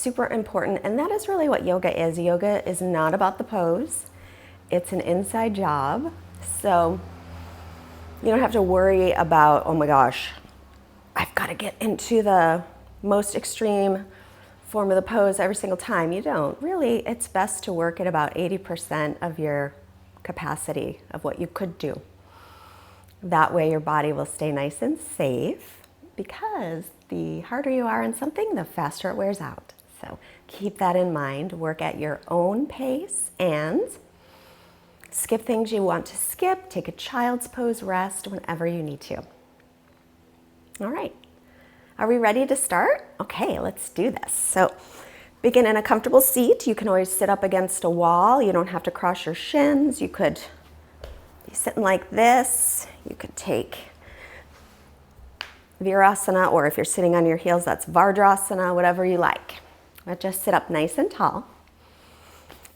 super important, and that is really what yoga is. Yoga is not about the pose. It's an inside job. So you don't have to worry about, oh my gosh, I've got to get into the most extreme form of the pose every single time. You don't. Really, it's best to work at about 80% of your capacity of what you could do. That way your body will stay nice and safe, because the harder you are on something, the faster it wears out. So keep that in mind. Work at your own pace and skip things you want to skip. Take a child's pose, rest whenever you need to. All right. Are we ready to start? Okay, let's do this. So begin in a comfortable seat. You can always sit up against a wall. You don't have to cross your shins. You could be sitting like this. You could take Virasana, or if you're sitting on your heels, that's Vajrasana, whatever you like. But just sit up nice and tall.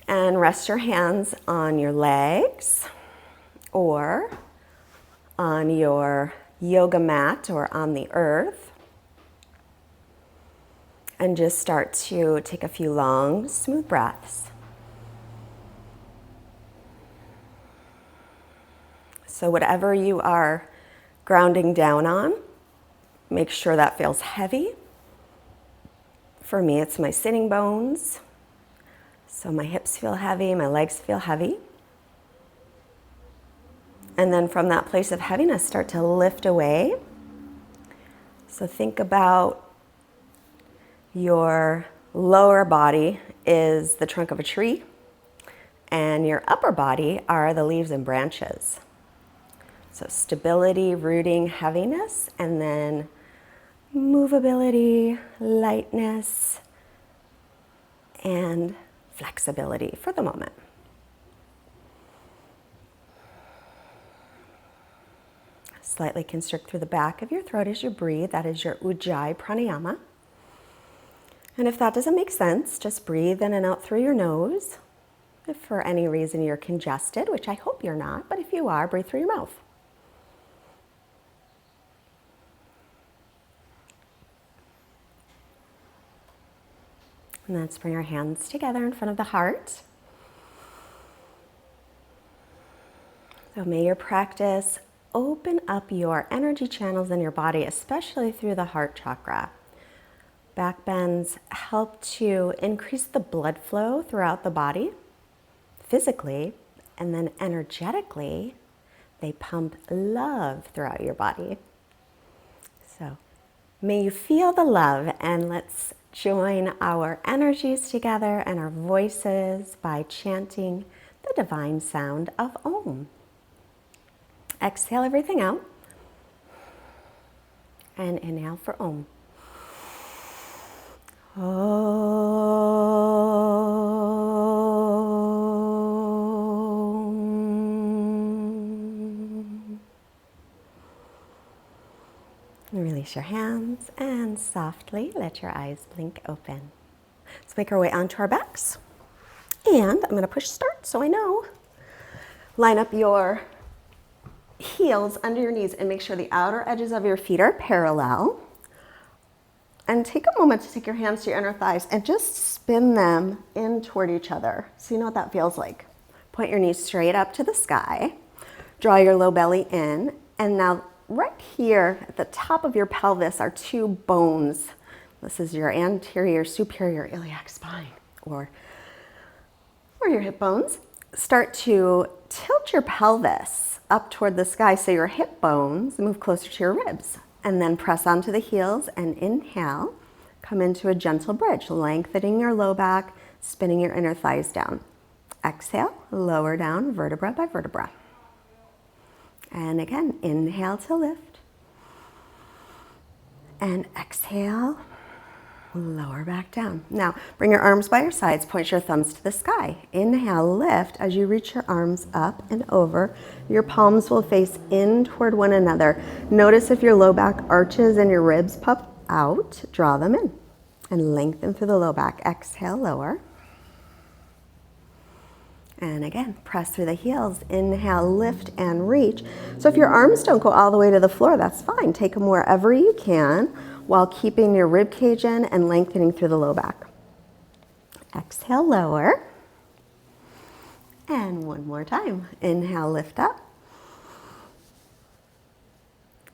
And rest your hands on your legs or on your yoga mat or on the earth. And just start to take a few long, smooth breaths. So whatever you are grounding down on, make sure that feels heavy. For me, it's my sitting bones. So my hips feel heavy, my legs feel heavy. And then from that place of heaviness, start to lift away. So think about your lower body is the trunk of a tree, and your upper body are the leaves and branches. So stability, rooting, heaviness, and then movability, lightness, and flexibility for the moment. Slightly constrict through the back of your throat as you breathe. That is your Ujjayi pranayama. And if that doesn't make sense, just breathe in and out through your nose. If for any reason you're congested, which I hope you're not, but if you are, breathe through your mouth. And let's bring our hands together in front of the heart. So may your practice open up your energy channels in your body, especially through the heart chakra. Back bends help to increase the blood flow throughout the body, physically, and then energetically, they pump love throughout your body. So may you feel the love, and let's join our energies together and our voices by chanting the divine sound of Om. Exhale everything out and inhale for Om. Om. Release your hands and softly let your eyes blink open. Let's make our way onto our backs. And I'm going to push start so I know. Line up your heels under your knees and make sure the outer edges of your feet are parallel. And take a moment to take your hands to your inner thighs and just spin them in toward each other. So you know what that feels like. Point your knees straight up to the sky. Draw your low belly in. And now right here at the top of your pelvis are two bones. This is your anterior superior iliac spine or your hip bones. Start to tilt your pelvis up toward the sky so your hip bones move closer to your ribs. And then press onto the heels and inhale. Come into a gentle bridge, lengthening your low back, spinning your inner thighs down. Exhale, lower down vertebra by vertebra. And again, inhale to lift. And exhale, lower back down. Now, bring your arms by your sides, point your thumbs to the sky. Inhale, lift. As you reach your arms up and over, your palms will face in toward one another. Notice if your low back arches and your ribs puff out, draw them in. And lengthen through the low back. Exhale, lower. And again, press through the heels. Inhale, lift and reach. So if your arms don't go all the way to the floor, that's fine. Take them wherever you can while keeping your rib cage in and lengthening through the low back. Exhale, lower. And one more time. Inhale, lift up.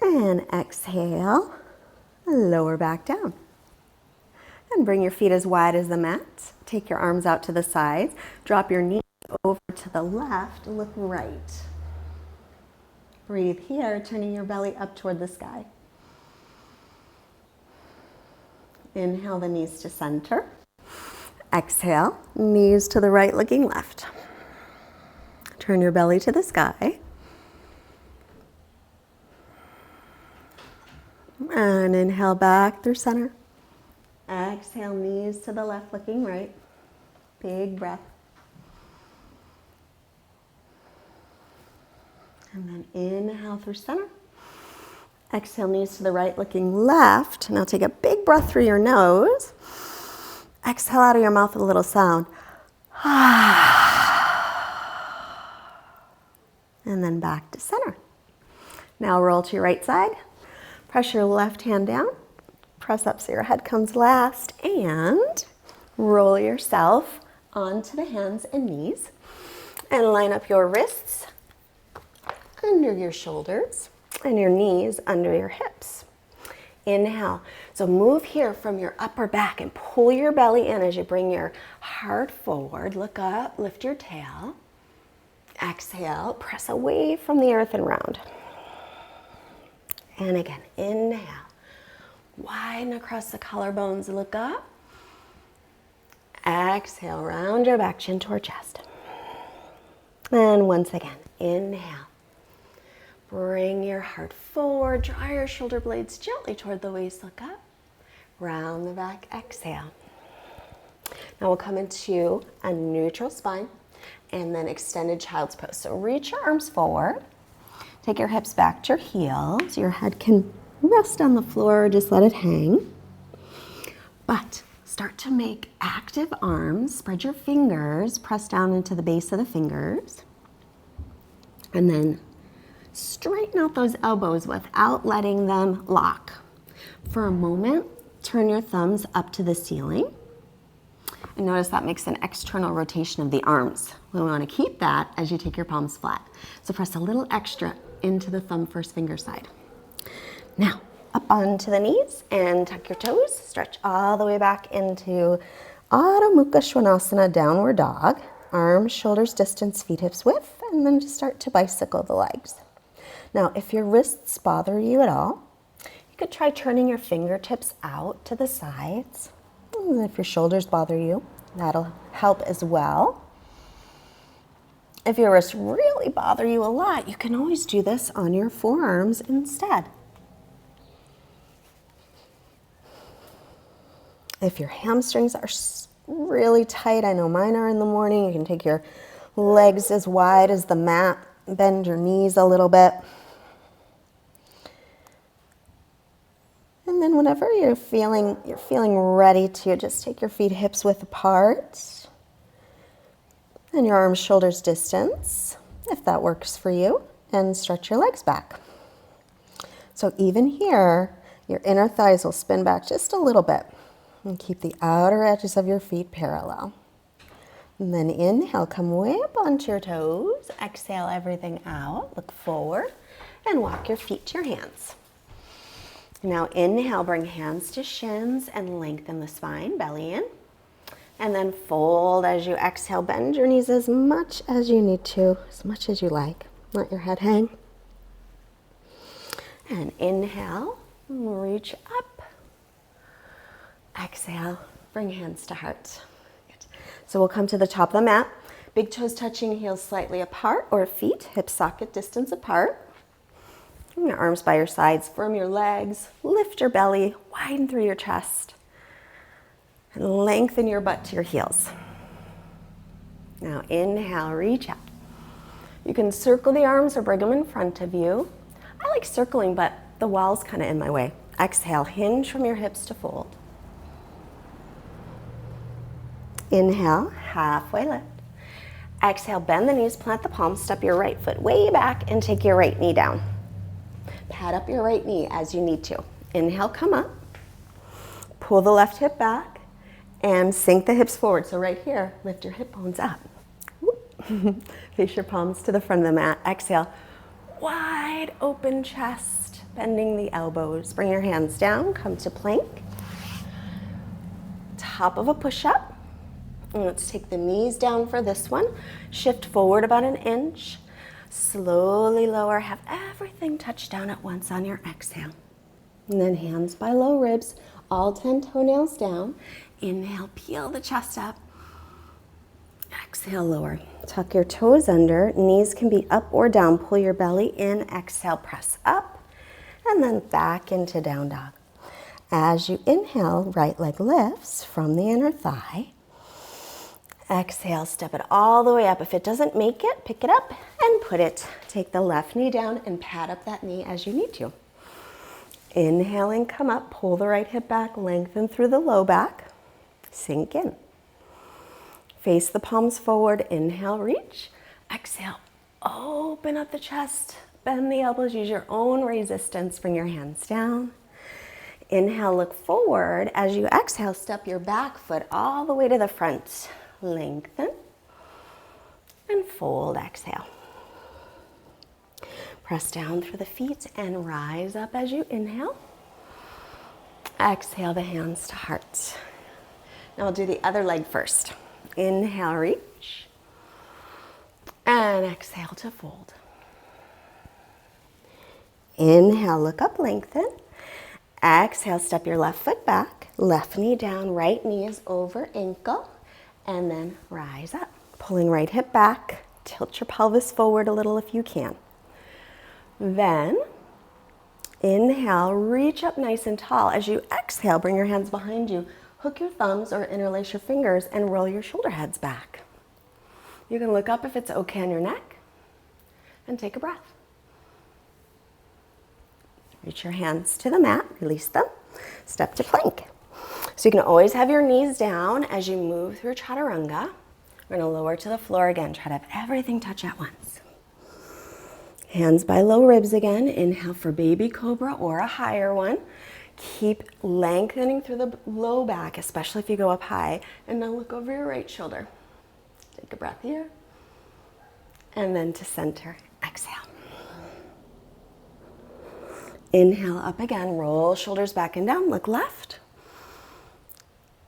And exhale, lower back down. And bring your feet as wide as the mat. Take your arms out to the sides. Drop your knees over to the left. Look right. Breathe here, turning your belly up toward the sky. Inhale the knees to center. Exhale, knees to the right, looking left. Turn your belly to the sky. And inhale back through center. Exhale, knees to the left, looking right. Big breath. And then inhale through center. Exhale, knees to the right, looking left. Now take a big breath through your nose. Exhale out of your mouth with a little sound. And then back to center. Now roll to your right side. Press your left hand down. Press up so your head comes last. And roll yourself onto the hands and knees. And line up your wrists under your shoulders and your knees under your hips. Inhale. So move here from your upper back and pull your belly in as you bring your heart forward. Look up, lift your tail. Exhale, press away from the earth and round. And again, inhale. Widen across the collarbones, look up. Exhale, round your back, chin toward chest. And once again, inhale. Bring your heart forward, draw your shoulder blades gently toward the waist, look up. Round the back, exhale. Now we'll come into a neutral spine and then extended child's pose. So reach your arms forward, take your hips back to your heels. Your head can rest on the floor or just let it hang. But start to make active arms, spread your fingers, press down into the base of the fingers. And then straighten out those elbows without letting them lock. For a moment, turn your thumbs up to the ceiling. And notice that makes an external rotation of the arms. We want to keep that as you take your palms flat. So press a little extra into the thumb first finger side. Now, up onto the knees and tuck your toes. Stretch all the way back into Adho Mukha Svanasana, downward dog. Arms, shoulders distance, feet hips width, and then just start to bicycle the legs. Now, if your wrists bother you at all, you could try turning your fingertips out to the sides. And if your shoulders bother you, that'll help as well. If your wrists really bother you a lot, you can always do this on your forearms instead. If your hamstrings are really tight, I know mine are in the morning, you can take your legs as wide as the mat, bend your knees a little bit. And then whenever you're feeling ready to, just take your feet hips width apart and your arms shoulders distance, if that works for you, and stretch your legs back. So even here, your inner thighs will spin back just a little bit and keep the outer edges of your feet parallel. And then inhale, come way up onto your toes. Exhale everything out, look forward, and walk your feet to your hands. Now inhale, bring hands to shins and lengthen the spine, belly in. And then fold as you exhale, bend your knees as much as you need to, as much as you like. Let your head hang. And inhale, reach up. Exhale, bring hands to heart. Good. So we'll come to the top of the mat. Big toes touching, heels slightly apart, or feet hip socket distance apart. Your arms by your sides, firm your legs, lift your belly, widen through your chest, and lengthen your butt to your heels. Now inhale, reach out. You can circle the arms or bring them in front of you. I like circling, but the wall's kind of in my way. Exhale, hinge from your hips to fold. Inhale, halfway lift. Exhale, bend the knees, plant the palms, step your right foot way back and take your right knee down. Pat up your right knee as you need to. Inhale, come up. Pull the left hip back. And sink the hips forward. So right here, lift your hip bones up. Face your palms to the front of the mat. Exhale, wide open chest, bending the elbows. Bring your hands down, come to plank. Top of a push-up. And let's take the knees down for this one. Shift forward about an inch. Slowly lower, have everything touch down at once on your exhale. And then hands by low ribs, all 10 toenails down. Inhale, peel the chest up. Exhale, lower. Tuck your toes under. Knees can be up or down. Pull your belly in. Exhale, press up. And then back into down dog. As you inhale, right leg lifts from the inner thigh. Exhale, step it all the way up. If it doesn't make it, pick it up and put it. Take the left knee down and pad up that knee as you need to. Inhaling, come up. Pull the right hip back. Lengthen through the low back. Sink in. Face the palms forward. Inhale, reach. Exhale, open up the chest. Bend the elbows. Use your own resistance. Bring your hands down. Inhale, look forward. As you exhale, step your back foot all the way to the front. Lengthen. And fold, exhale. Press down through the feet and rise up as you inhale. Exhale the hands to heart. Now we'll do the other leg first. Inhale, reach. And exhale to fold. Inhale, look up, lengthen. Exhale, step your left foot back. Left knee down, right knee is over ankle. And then rise up. Pulling right hip back. Tilt your pelvis forward a little if you can. Then, inhale, reach up nice and tall. As you exhale, bring your hands behind you. Hook your thumbs or interlace your fingers and roll your shoulder heads back. You can look up if it's okay on your neck and take a breath. Reach your hands to the mat, release them, step to plank. So you can always have your knees down as you move through chaturanga. We're going to lower to the floor again. Try to have everything touch at once. Hands by low ribs again. Inhale for baby cobra or a higher one. Keep lengthening through the low back, especially if you go up high. And now look over your right shoulder. Take a breath here. And then to center, exhale. Inhale up again. Roll shoulders back and down. Look left.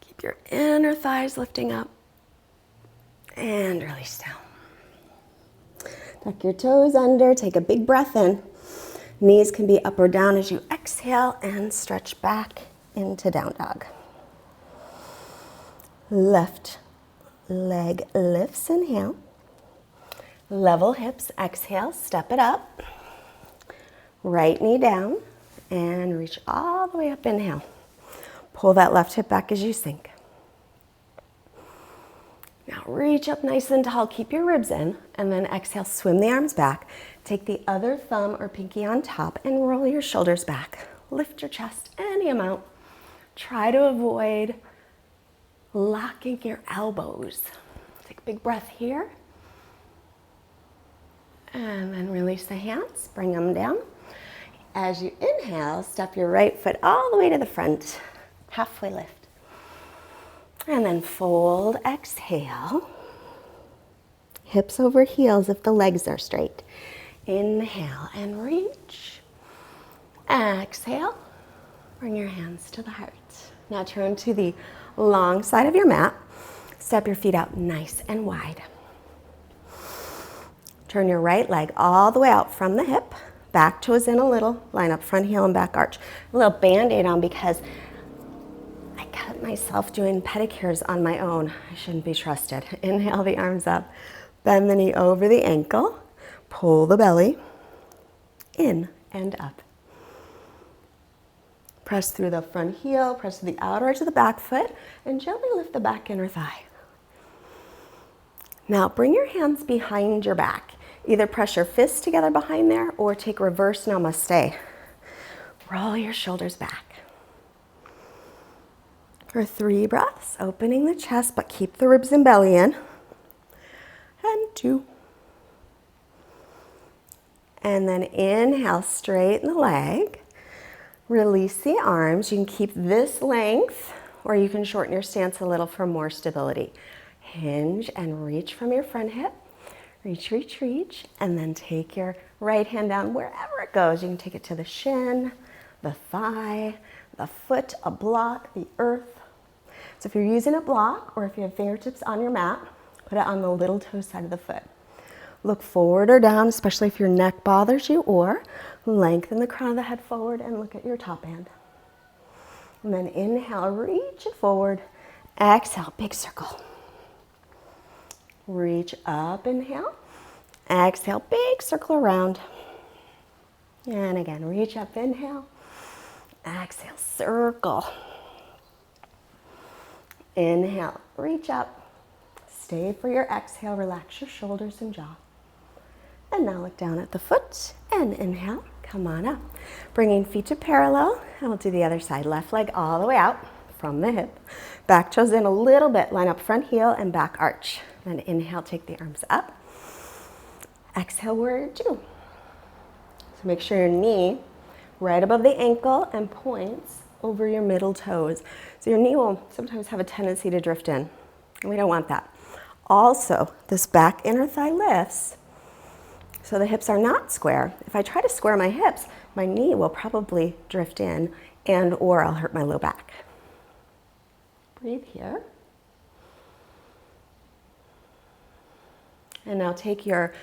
Keep your inner thighs lifting up. And release down. Tuck your toes under. Take a big breath in. Knees can be up or down as you exhale and stretch back into down dog. Left leg lifts, inhale. Level hips, exhale, step it up. Right knee down and reach all the way up, inhale. Pull that left hip back as you sink. Now reach up nice and tall, keep your ribs in, and then exhale, swim the arms back. Take the other thumb or pinky on top and roll your shoulders back. Lift your chest any amount. Try to avoid locking your elbows. Take a big breath here. And then release the hands, bring them down. As you inhale, step your right foot all the way to the front. Halfway lift. And then fold, exhale. Hips over heels if the legs are straight. Inhale and reach. Exhale. Bring your hands to the heart. Now turn to the long side of your mat. Step your feet out nice and wide. Turn your right leg all the way out from the hip. Back toes in a little. Line up front heel and back arch. A little band-aid on because I cut myself doing pedicures on my own. I shouldn't be trusted. Inhale the arms up. Bend the knee over the ankle. Pull the belly in and up. Press through the front heel, press through the outer edge of the back foot, and gently lift the back inner thigh. Now bring your hands behind your back. Either press your fists together behind there or take reverse namaste. Roll your shoulders back. For 3 breaths, opening the chest, but keep the ribs and belly in. And 2. And then inhale, straighten the leg. Release the arms. You can keep this length or you can shorten your stance a little for more stability. Hinge and reach from your front hip. Reach, reach, reach, and then take your right hand down wherever it goes. You can take it to the shin, the thigh, the foot, a block, the earth. So if you're using a block or if you have fingertips on your mat, put it on the little toe side of the foot. Look forward or down, especially if your neck bothers you, or lengthen the crown of the head forward and look at your top hand. And then inhale, reach it forward. Exhale, big circle. Reach up, inhale. Exhale, big circle around. And again, reach up, inhale. Exhale, circle. Inhale, reach up. Stay for your exhale, relax your shoulders and jaw. And now look down at the foot and inhale, come on up. Bringing feet to parallel, and we'll do the other side. Left leg all the way out from the hip. Back toes in a little bit, line up front heel and back arch. Then inhale, take the arms up. Exhale, warrior two. So make sure your knee right above the ankle and points over your middle toes. So your knee will sometimes have a tendency to drift in, and we don't want that. Also, this back inner thigh lifts, so the hips are not square. If I try to square my hips, my knee will probably drift in and or I'll hurt my low back. Breathe here. And now take your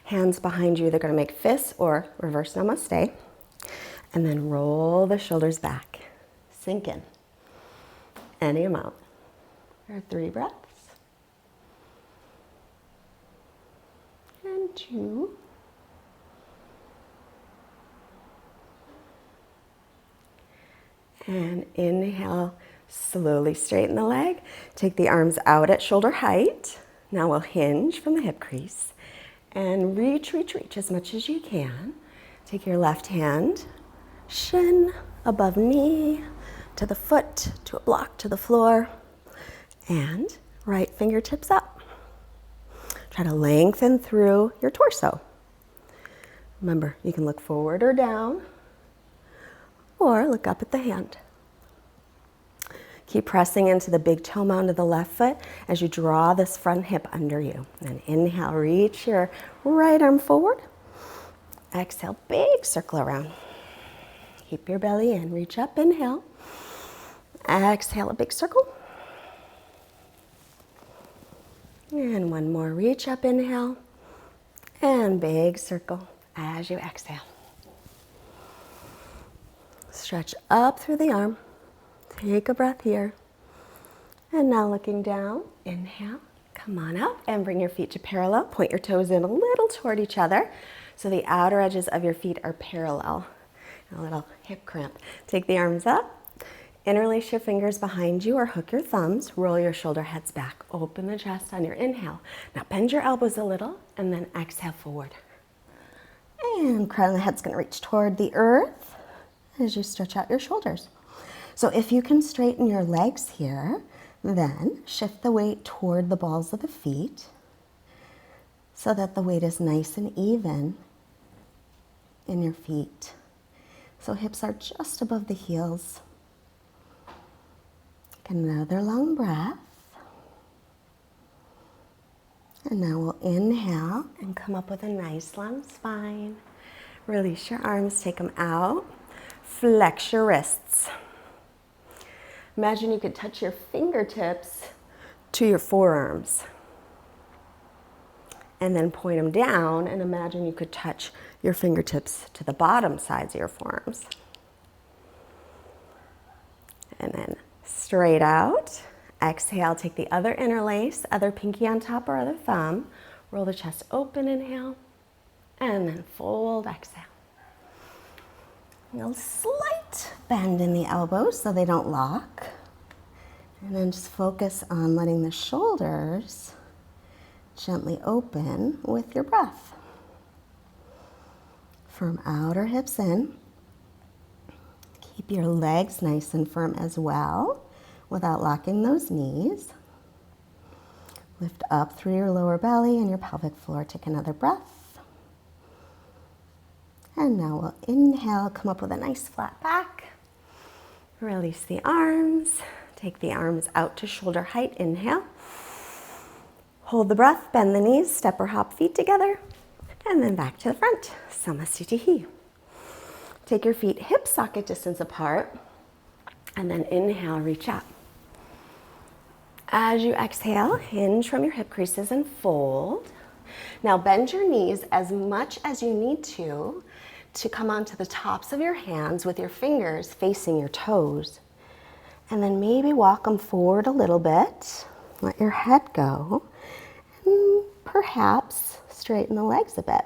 hands behind you. They're going to make fists or reverse namaste. And then roll the shoulders back. Sink in. Any amount. There are 3 breaths. And 2. And inhale, slowly straighten the leg. Take the arms out at shoulder height. Now we'll hinge from the hip crease and reach, reach, reach as much as you can. Take your left hand, shin above knee, to the foot, to a block, to the floor, and right fingertips up. Try to lengthen through your torso. Remember, you can look forward or down, or look up at the hand. Keep pressing into the big toe mound of the left foot as you draw this front hip under you. And inhale, reach your right arm forward. Exhale, big circle around. Keep your belly in. Reach up, inhale. Exhale, a big circle. And one more, reach up, inhale. And big circle as you exhale. Stretch up through the arm. Take a breath here. And now looking down, inhale, come on up and bring your feet to parallel. Point your toes in a little toward each other so the outer edges of your feet are parallel. A little hip cramp. Take the arms up, interlace your fingers behind you or hook your thumbs, roll your shoulder heads back, open the chest on your inhale. Now bend your elbows a little and then exhale forward. And crown of the head's gonna reach toward the earth as you stretch out your shoulders. So if you can straighten your legs here, then shift the weight toward the balls of the feet so that the weight is nice and even in your feet. So hips are just above the heels. Take another long breath. And now we'll inhale and come up with a nice long spine. Release your arms, take them out. Flex your wrists. Imagine you could touch your fingertips to your forearms. And then point them down and imagine you could touch your fingertips to the bottom sides of your forearms. And then straight out. Exhale, take the other interlace, other pinky on top or other thumb. Roll the chest open, inhale. And then fold, exhale. A slight bend in the elbows so they don't lock. And then just focus on letting the shoulders gently open with your breath. Firm outer hips in. Keep your legs nice and firm as well without locking those knees. Lift up through your lower belly and your pelvic floor. Take another breath. And now we'll inhale, come up with a nice flat back. Release the arms. Take the arms out to shoulder height. Inhale. Hold the breath, bend the knees, step or hop feet together, and then back to the front. Samasthiti. Take your feet hip socket distance apart, and then inhale, reach up. As you exhale, hinge from your hip creases and fold. Now bend your knees as much as you need to come onto the tops of your hands with your fingers facing your toes. And then maybe walk them forward a little bit. Let your head go. And perhaps straighten the legs a bit.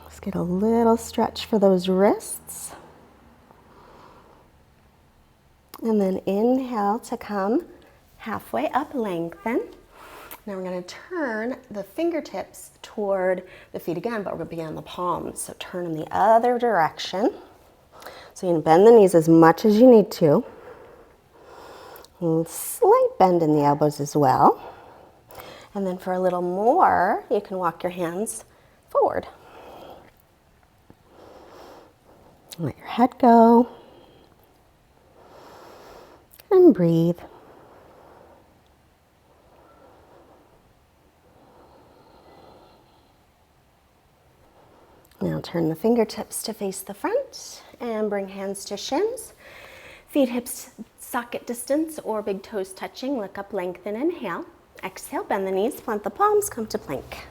Let's get a little stretch for those wrists. And then inhale to come halfway up, lengthen. Now we're going to turn the fingertips toward the feet again, but we're going to begin on the palms. So turn in the other direction. So you can bend the knees as much as you need to. And slight bend in the elbows as well. And then for a little more, you can walk your hands forward. Let your head go. And breathe. Now turn the fingertips to face the front and bring hands to shins. Feet hips socket distance or big toes touching. Look up, lengthen, inhale. Exhale, bend the knees, plant the palms, come to plank.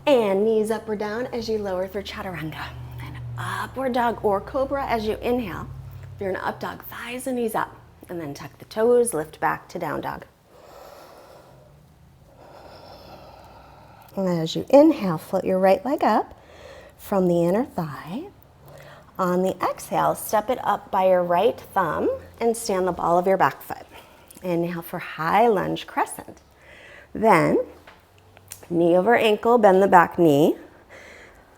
And knees up or down as you lower through chaturanga. And upward dog or cobra as you inhale. If you're in up dog, thighs and knees up. And then tuck the toes, lift back to down dog. And as you inhale, float your right leg up from the inner thigh. On the exhale, step it up by your right thumb and stand the ball of your back foot. Inhale for high lunge crescent. Then, knee over ankle, bend the back knee.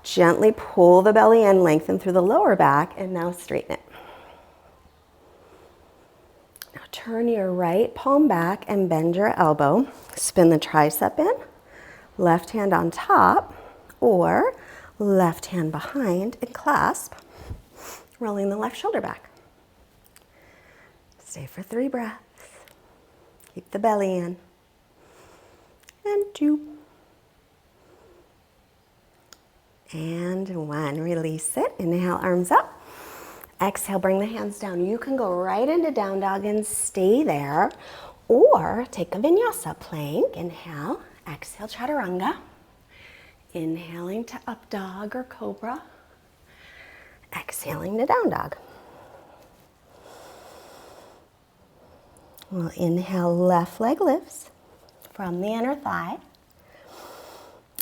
Gently pull the belly in, lengthen through the lower back, and now straighten it. Now turn your right palm back and bend your elbow. Spin the tricep in, left hand on top, or left hand behind and clasp, rolling the left shoulder back. Stay for 3 breaths. Keep the belly in. And 2. And 1. Release it. Inhale, arms up. Exhale, bring the hands down. You can go right into down dog and stay there, or take a vinyasa plank. Inhale, exhale, chaturanga. Inhaling to up dog or cobra. Exhaling to down dog. We'll inhale, left leg lifts from the inner thigh.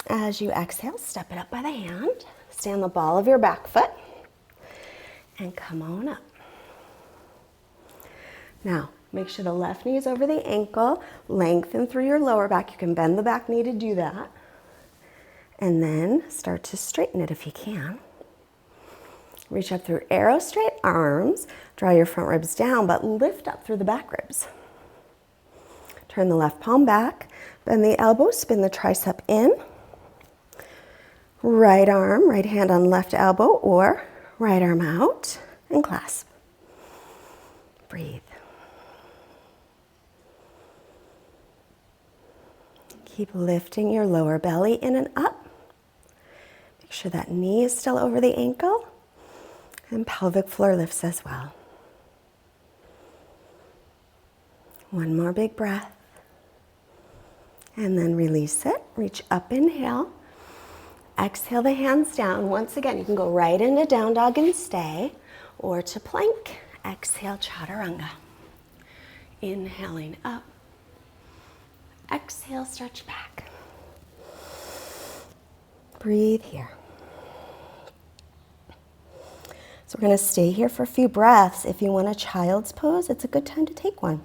As you exhale, step it up by the hand. Stand the ball of your back foot. And come on up. Now, make sure the left knee is over the ankle. Lengthen through your lower back. You can bend the back knee to do that. And then start to straighten it if you can. Reach up through arrow straight arms. Draw your front ribs down, but lift up through the back ribs. Turn the left palm back. Bend the elbow, spin the tricep in. Right arm, right hand on left elbow, or right arm out and clasp. Breathe. Keep lifting your lower belly in and up. Make sure that knee is still over the ankle, and pelvic floor lifts as well. One more big breath. And then release it. Reach up, inhale. Exhale the hands down. Once again, you can go right into down dog and stay, or to plank. Exhale, chaturanga. Inhaling up. Exhale, stretch back. Breathe here. So we're going to stay here for a few breaths. If you want a child's pose, it's a good time to take one.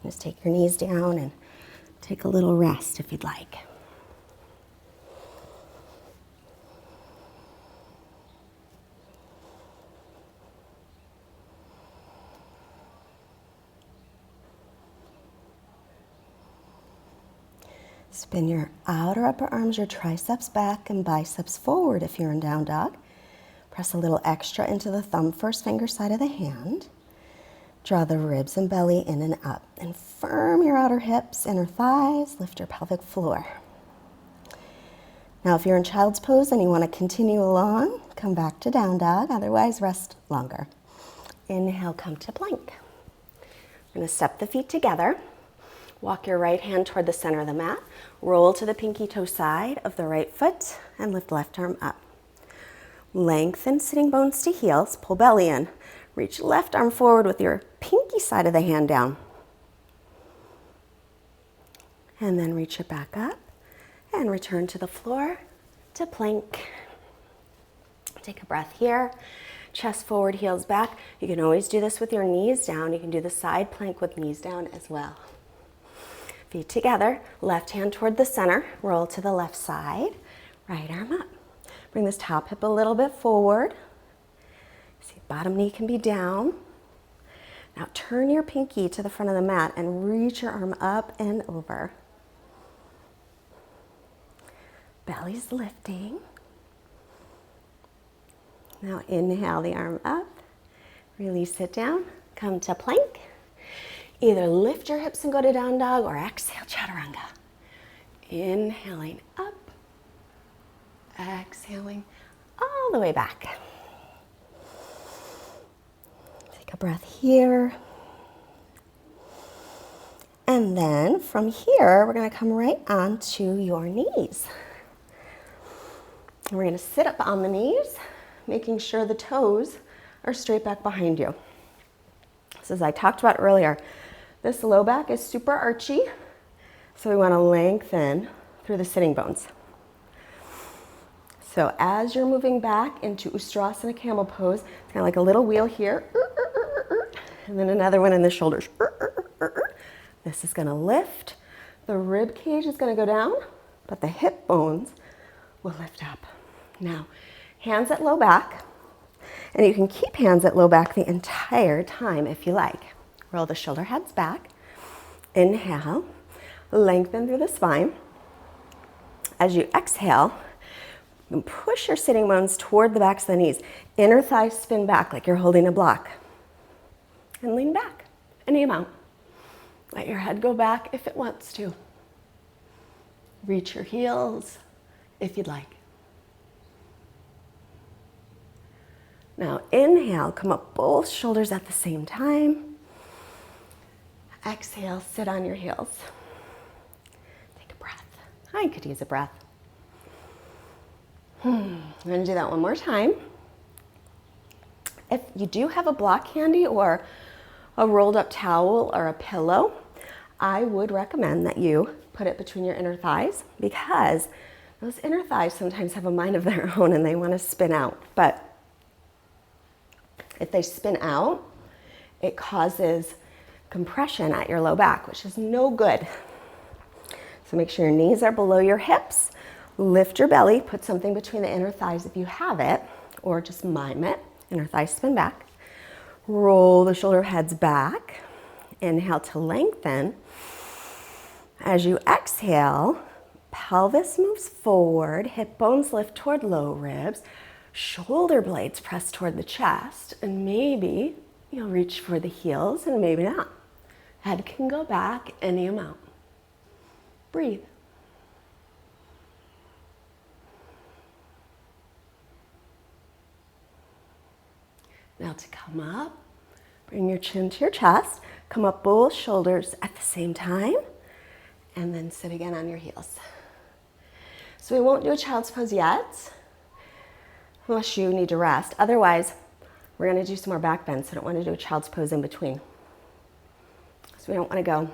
Just take your knees down and take a little rest if you'd like. Spin your outer upper arms, your triceps back and biceps forward if you're in down dog. Press a little extra into the thumb first finger side of the hand. Draw the ribs and belly in and up. And firm your outer hips, inner thighs, lift your pelvic floor. Now if you're in child's pose and you want to continue along, come back to down dog, otherwise rest longer. Inhale, come to plank. We're going to step the feet together. Walk your right hand toward the center of the mat. Roll to the pinky toe side of the right foot and lift left arm up. Lengthen sitting bones to heels, pull belly in. Reach left arm forward with your pinky side of the hand down. And then reach it back up and return to the floor to plank. Take a breath here. Chest forward, heels back. You can always do this with your knees down. You can do the side plank with knees down as well. Feet together, left hand toward the center. Roll to the left side, right arm up. Bring this top hip a little bit forward. See, bottom knee can be down. Now turn your pinky to the front of the mat and reach your arm up and over. Belly's lifting. Now inhale the arm up, release it down, come to plank. Either lift your hips and go to down dog or exhale, chaturanga. Inhaling up, exhaling all the way back. Take a breath here. And then from here, we're gonna come right onto your knees. And we're gonna sit up on the knees, making sure the toes are straight back behind you. So as I talked about earlier, this low back is super archy, so we want to lengthen through the sitting bones. So as you're moving back into Ustrasana camel pose, it's kind of like a little wheel here, and then another one in the shoulders. This is going to lift. The rib cage is going to go down, but the hip bones will lift up. Now, hands at low back, and you can keep hands at low back the entire time if you like. Roll the shoulder heads back. Inhale, lengthen through the spine. As you exhale, push your sitting bones toward the backs of the knees. Inner thighs spin back like you're holding a block. And lean back, any amount. Let your head go back if it wants to. Reach your heels if you'd like. Now inhale, come up both shoulders at the same time. Exhale, sit on your heels. Take a breath. I could use a breath. I'm gonna do that one more time. If you do have a block handy or a rolled up towel or a pillow, I would recommend that you put it between your inner thighs, because those inner thighs sometimes have a mind of their own and they want to spin out. But if they spin out, it causes compression at your low back, which is no good. So make sure your knees are below your hips. Lift your belly, put something between the inner thighs if you have it, or just mime it. Inner thighs spin back. Roll the shoulder heads back. Inhale to lengthen. As you exhale, pelvis moves forward, hip bones lift toward low ribs, shoulder blades press toward the chest, and maybe you'll reach for the heels and maybe not. Head can go back any amount. Breathe. Now to come up, bring your chin to your chest, come up both shoulders at the same time, and then sit again on your heels. So we won't do a child's pose yet, unless you need to rest. Otherwise, we're gonna do some more back bends, so I don't wanna do a child's pose in between. So we don't wanna go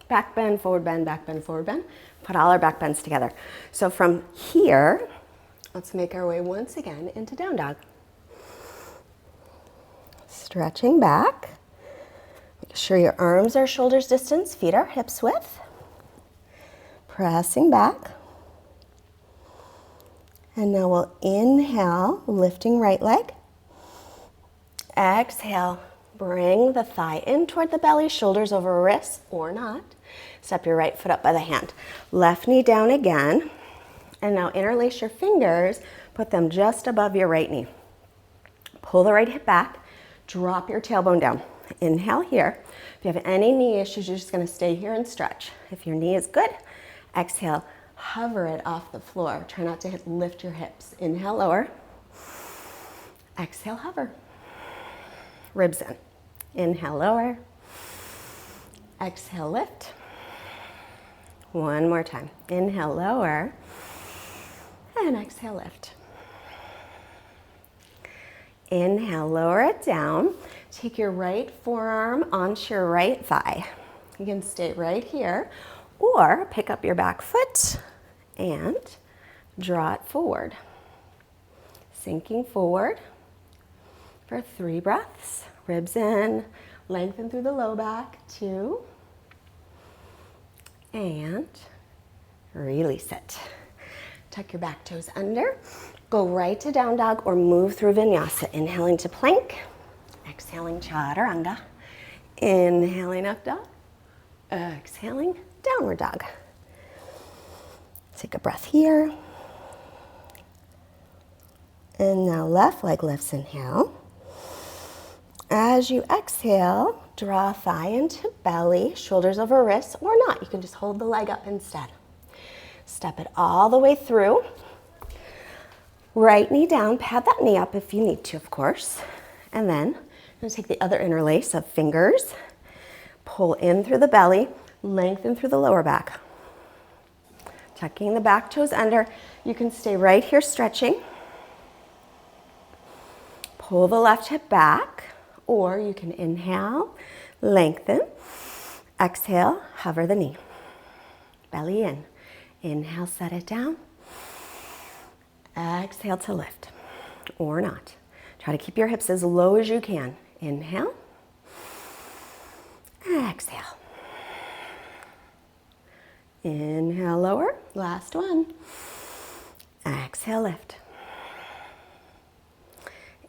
back bend, forward bend, back bend, forward bend. Put all our back bends together. So from here, let's make our way once again into down dog. Stretching back. Make sure your arms are shoulders distance, feet are hips width. Pressing back. And now we'll inhale, lifting right leg. Exhale, bring the thigh in toward the belly, shoulders over wrists or not. Step your right foot up by the hand. Left knee down again. And now interlace your fingers, put them just above your right knee. pull the right hip back, drop your tailbone down. Inhale here. If you have any knee issues, you're just gonna stay here and stretch. If your knee is good, exhale, hover it off the floor. Try not to lift your hips. Inhale, lower. Exhale, hover. Ribs in. Inhale, lower. Exhale, lift. One more time. Inhale, lower. And exhale, lift. Inhale, lower it down. Take your right forearm onto your right thigh. You can stay right here, or pick up your back foot and draw it forward. Sinking forward for 3 breaths. Ribs in, lengthen through the low back. 2, and release it. Tuck your back toes under. Go right to down dog or move through vinyasa. Inhaling to plank. Exhaling chaturanga. Inhaling up dog. Exhaling downward dog. Take a breath here. And now left leg lifts, inhale. As you exhale, draw thigh into belly, shoulders over wrists, or not. You can just hold the leg up instead. Step it all the way through. Right knee down, pad that knee up if you need to, of course. And then I'm going to take the other interlace of fingers, pull in through the belly, lengthen through the lower back. Tucking the back toes under. You can stay right here stretching. Pull the left hip back, or you can inhale, lengthen, exhale, hover the knee. Belly in. Inhale, set it down. Exhale to lift, or not. Try to keep your hips as low as you can. Inhale, exhale. Inhale, lower, last one. Exhale, lift.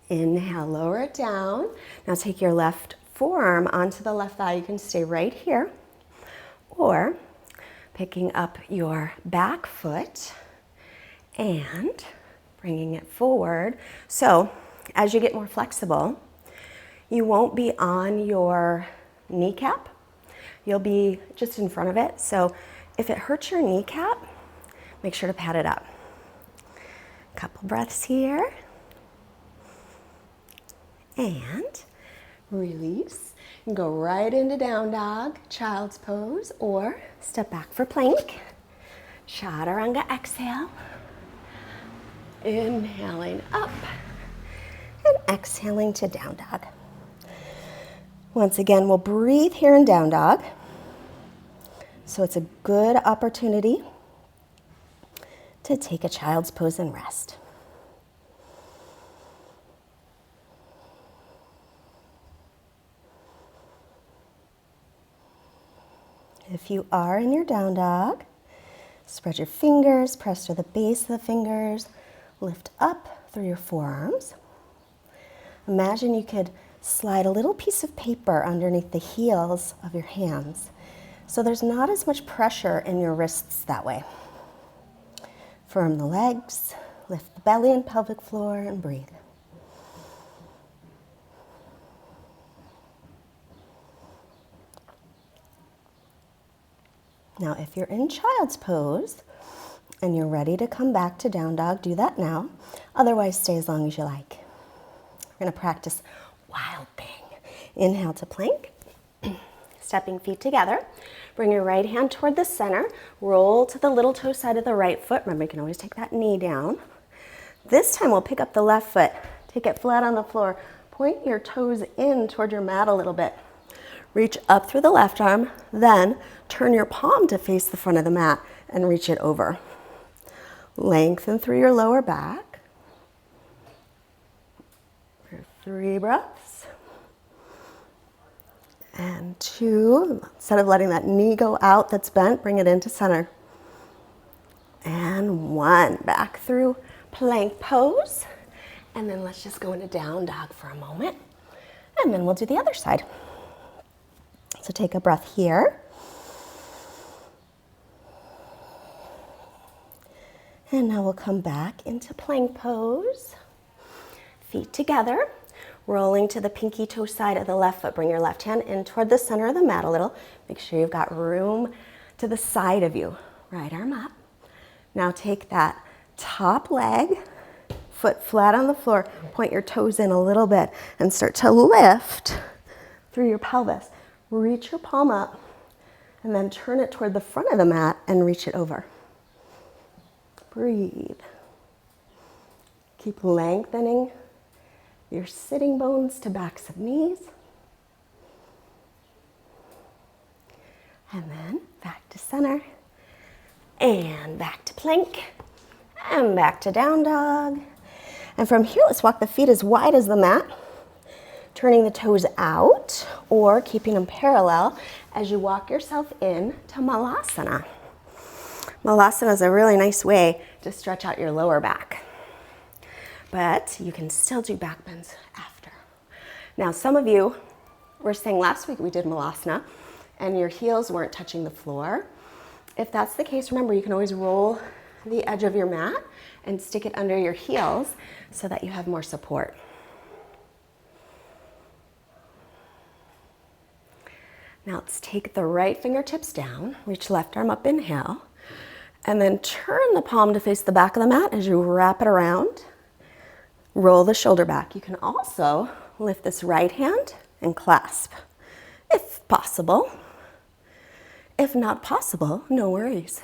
Inhale, lower it down. Now take your left forearm onto the left thigh. You can stay right here, or picking up your back foot and bringing it forward. So as you get more flexible, you won't be on your kneecap. You'll be just in front of it. So if it hurts your kneecap, make sure to pad it up. Couple breaths here. And release. And go right into down dog, child's pose, or step back for plank. Chaturanga, exhale. Inhaling up and exhaling to down dog. Once again, we'll breathe here in down dog. So it's a good opportunity to take a child's pose and rest. If you are in your down dog, spread your fingers, press to the base of the fingers, lift up through your forearms. Imagine you could slide a little piece of paper underneath the heels of your hands, so there's not as much pressure in your wrists that way. Firm the legs, lift the belly and pelvic floor, and breathe. Now, if you're in child's pose and you're ready to come back to down dog, do that now. Otherwise, stay as long as you like. We're going to practice wild thing. Inhale to plank. Stepping feet together. Bring your right hand toward the center. Roll to the little toe side of the right foot. Remember, you can always take that knee down. This time, we'll pick up the left foot. Take it flat on the floor. Point your toes in toward your mat a little bit. Reach up through the left arm, then turn your palm to face the front of the mat and reach it over. Lengthen through your lower back. For 3 breaths. And 2. Instead of letting that knee go out that's bent, bring it into center. And 1. Back through plank pose. And then let's just go into down dog for a moment. And then we'll do the other side. So take a breath here. And now we'll come back into plank pose. Feet together. Rolling to the pinky toe side of the left foot. Bring your left hand in toward the center of the mat a little. Make sure you've got room to the side of you. Right arm up. Now take that top leg, foot flat on the floor, point your toes in a little bit and start to lift through your pelvis. Reach your palm up and then turn it toward the front of the mat and reach it over. Breathe. Keep lengthening your sitting bones to backs of knees. And then back to center. And back to plank. And back to down dog. And from here, let's walk the feet as wide as the mat, turning the toes out or keeping them parallel as you walk yourself in to Malasana. Malasana is a really nice way to stretch out your lower back, but you can still do back bends after. Now, some of you were saying last week we did Malasana and your heels weren't touching the floor. If that's the case, remember you can always roll the edge of your mat and stick it under your heels so that you have more support. Now let's take the right fingertips down, reach left arm up, inhale, and then turn the palm to face the back of the mat as you wrap it around. Roll the shoulder back. You can also lift this right hand and clasp, if possible. If not possible, no worries.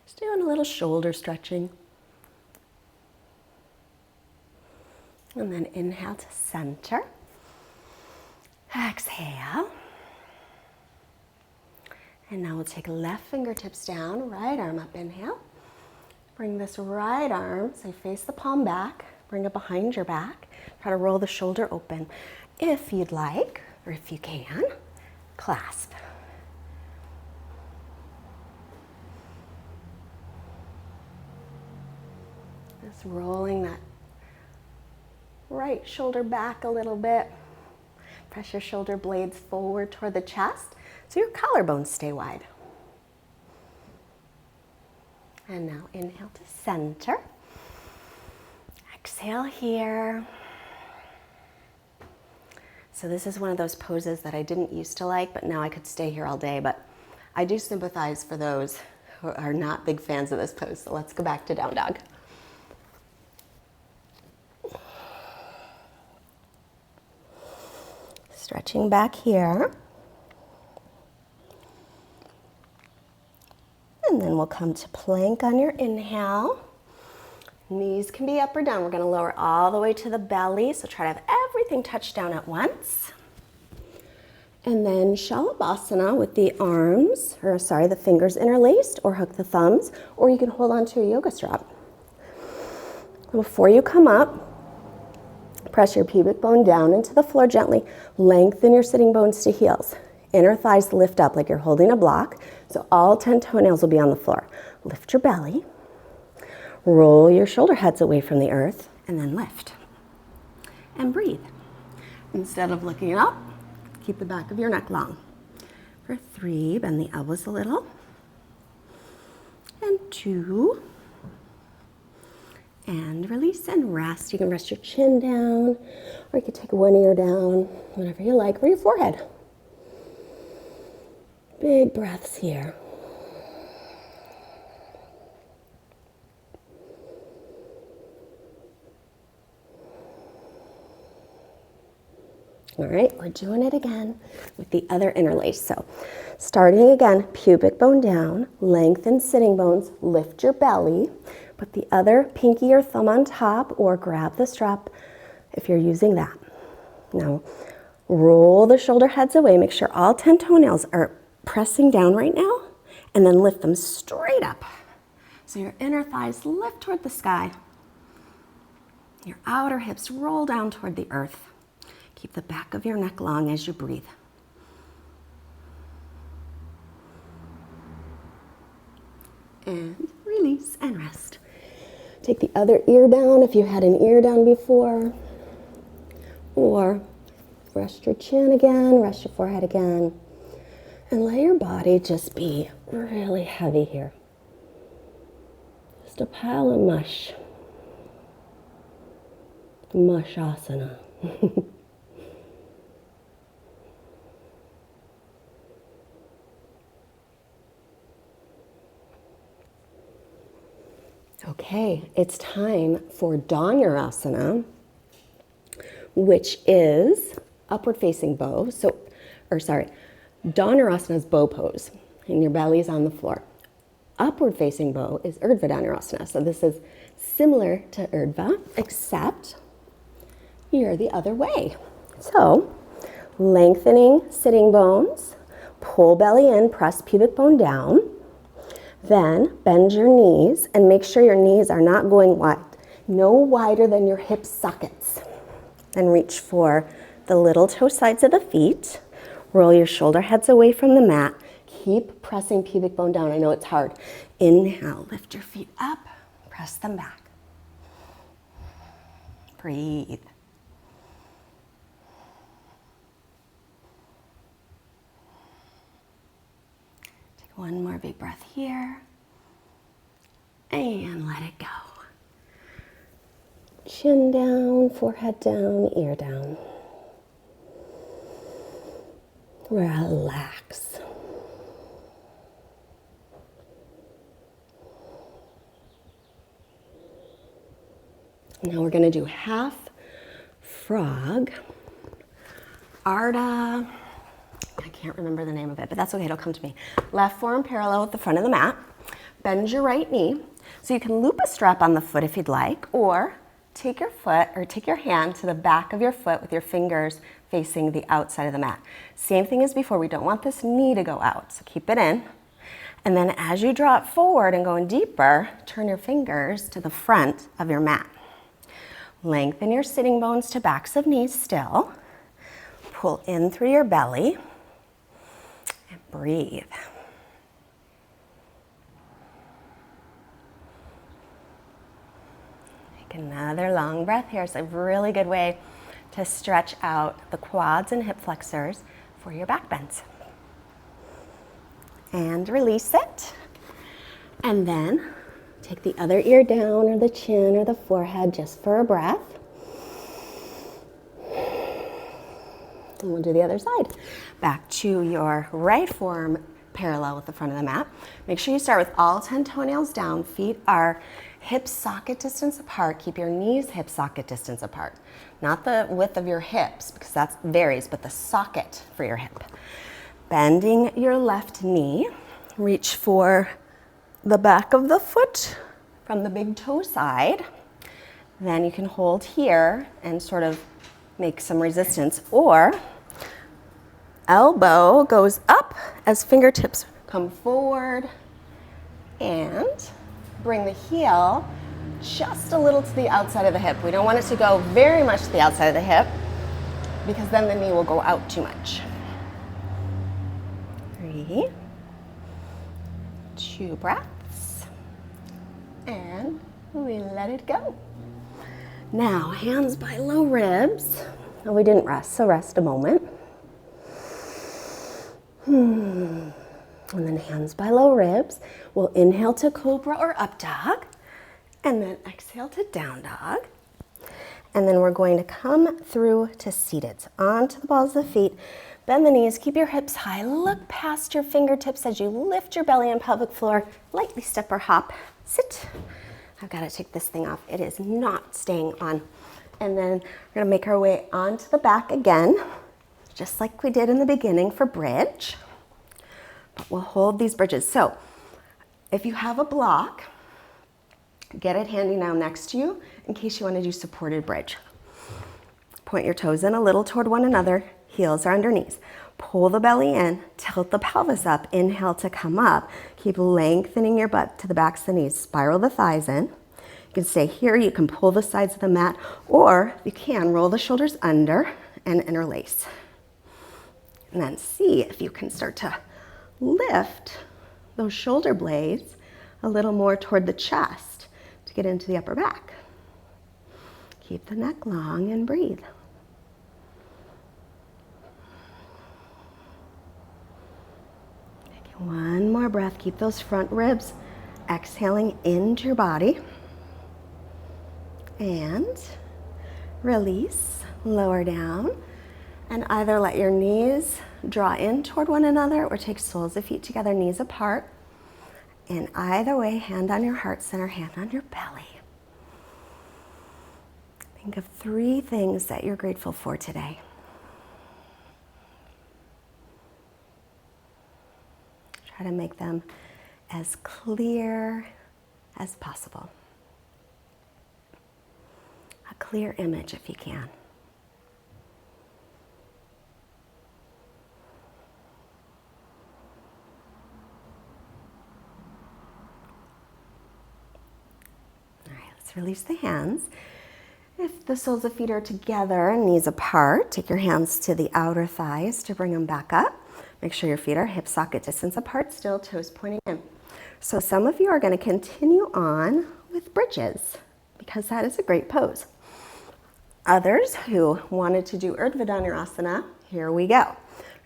Just doing a little shoulder stretching. And then inhale to center. Exhale. And now we'll take left fingertips down, right arm up, inhale. Bring this right arm, so you face the palm back, bring it behind your back. Try to roll the shoulder open. If you'd like, or if you can, clasp. Just rolling that right shoulder back a little bit. Press your shoulder blades forward toward the chest so your collarbones stay wide. And now inhale to center. Exhale here. So this is one of those poses that I didn't used to like, but now I could stay here all day. But I do sympathize for those who are not big fans of this pose. So let's go back to down dog. Stretching back here. And then we'll come to plank on your inhale. Knees can be up or down. We're going to lower all the way to the belly, so try to have everything touch down at once. And then Shavasana with the arms, the fingers interlaced, or hook the thumbs, or you can hold on to a yoga strap. Before you come up, press your pubic bone down into the floor gently. Lengthen your sitting bones to heels. Inner thighs lift up like you're holding a block, so all 10 toenails will be on the floor. Lift your belly. Roll your shoulder heads away from the earth, and then lift. And breathe. Instead of looking up, keep the back of your neck long. For 3, bend the elbows a little. And 2. And release and rest. You can rest your chin down, or you can take one ear down, whatever you like, or your forehead. Big breaths here. All right, we're doing it again with the other interlace. So starting again, pubic bone down, lengthen sitting bones, lift your belly, put the other pinky or thumb on top or grab the strap if you're using that. Now roll the shoulder heads away, make sure all 10 toenails are pressing down right now, and then lift them straight up. So your inner thighs lift toward the sky. Your outer hips roll down toward the earth. Keep the back of your neck long as you breathe. And release and rest. Take the other ear down if you had an ear down before. Or rest your chin again, rest your forehead again. And let your body just be really heavy here. Just a pile of mush. Malasana. Okay, it's time for Dandasana, which is upward facing bow. Dandasana is bow pose, and your belly's on the floor. Upward facing bow is Urdhvadhanarasana. So this is similar to Urdhva, except you're the other way. So lengthening sitting bones, pull belly in, press pubic bone down. Then bend your knees and make sure your knees are not going wide, no wider than your hip sockets. Then reach for the little toe sides of the feet. Roll your shoulder heads away from the mat. Keep pressing pubic bone down. I know it's hard. Inhale, lift your feet up, press them back. Breathe. One more big breath here. And let it go. Chin down, forehead down, ear down. Relax. Now we're going to do half frog. Ardha. I can't remember the name of it, but that's okay, it'll come to me. Left forearm parallel with the front of the mat. Bend your right knee. So you can loop a strap on the foot if you'd like, or take your hand to the back of your foot with your fingers facing the outside of the mat. Same thing as before, we don't want this knee to go out, so keep it in. And then as you draw it forward and going deeper, turn your fingers to the front of your mat. Lengthen your sitting bones to backs of knees still. Pull in through your belly. Breathe. Take another long breath here. It's a really good way to stretch out the quads and hip flexors for your back bends. And release it. And then take the other ear down or the chin or the forehead just for a breath. And we'll do the other side. Back to your right forearm parallel with the front of the mat. Make sure you start with all 10 toenails down. Feet are hip socket distance apart. Keep your knees hip socket distance apart. Not the width of your hips, because that varies, but the socket for your hip. Bending your left knee. Reach for the back of the foot from the big toe side. Then you can hold here and sort of make some resistance, or elbow goes up as fingertips come forward and bring the heel just a little to the outside of the hip. We don't want it to go very much to the outside of the hip because then the knee will go out too much. 3, 2 breaths, and we let it go. Now, hands by low ribs. Oh, we didn't rest, so rest a moment. And then hands by low ribs. We'll inhale to cobra or up dog, and then exhale to down dog. And then we're going to come through to seated. So onto the balls of the feet. Bend the knees, keep your hips high. Look past your fingertips as you lift your belly and pelvic floor. Lightly step or hop. Sit. I've got to take this thing off. It is not staying on. And then we're going to make our way onto the back again, just like we did in the beginning for bridge. But we'll hold these bridges. So if you have a block, get it handy now next to you in case you want to do supported bridge. Point your toes in a little toward one another. Heels are under knees. Pull the belly in, tilt the pelvis up, inhale to come up. Keep lengthening your butt to the backs of the knees. Spiral the thighs in. You can stay here, you can pull the sides of the mat, or you can roll the shoulders under and interlace. And then see if you can start to lift those shoulder blades a little more toward the chest to get into the upper back. Keep the neck long and breathe. One more breath. Keep those front ribs exhaling into your body. And Release, lower down, and either let your knees draw in toward one another or take soles of feet together, knees apart. And either way, hand on your heart center, hand on your belly. Think of 3 things that you're grateful for today. Try to make them as clear as possible. A clear image if you can. All right, let's release the hands. If the soles of feet are together, knees apart, take your hands to the outer thighs to bring them back up. Make sure your feet are hip socket distance apart, still toes pointing in. So some of you are going to continue on with bridges because that is a great pose. Others who wanted to do Urdhvadhanarasana, here we go.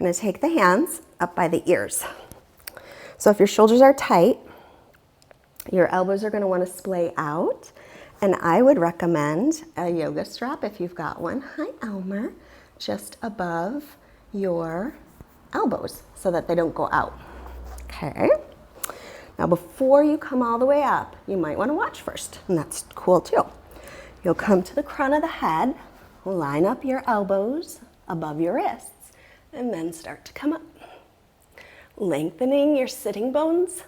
We're going to take the hands up by the ears. So if your shoulders are tight, your elbows are going to want to splay out. And I would recommend a yoga strap if you've got one. Hi, Elmer. Just above your elbows so that they don't go out. Okay. Now before you come all the way up, you might want to watch first, and that's cool too. You'll come to the crown of the head, line up your elbows above your wrists, and then start to come up. Lengthening your sitting bones.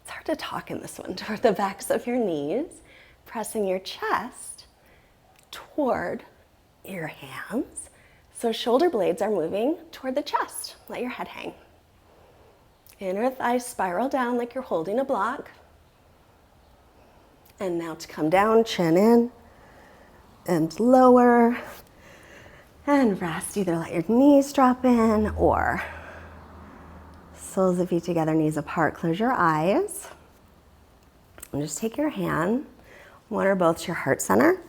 It's hard to talk in this one, toward the backs of your knees, pressing your chest toward your hands. So shoulder blades are moving toward the chest. Let your head hang. Inner thighs spiral down like you're holding a block. And now to come down, chin in and lower. And rest. Either let your knees drop in or soles of feet together, knees apart. Close your eyes. And just take your hand, one or both, to your heart center.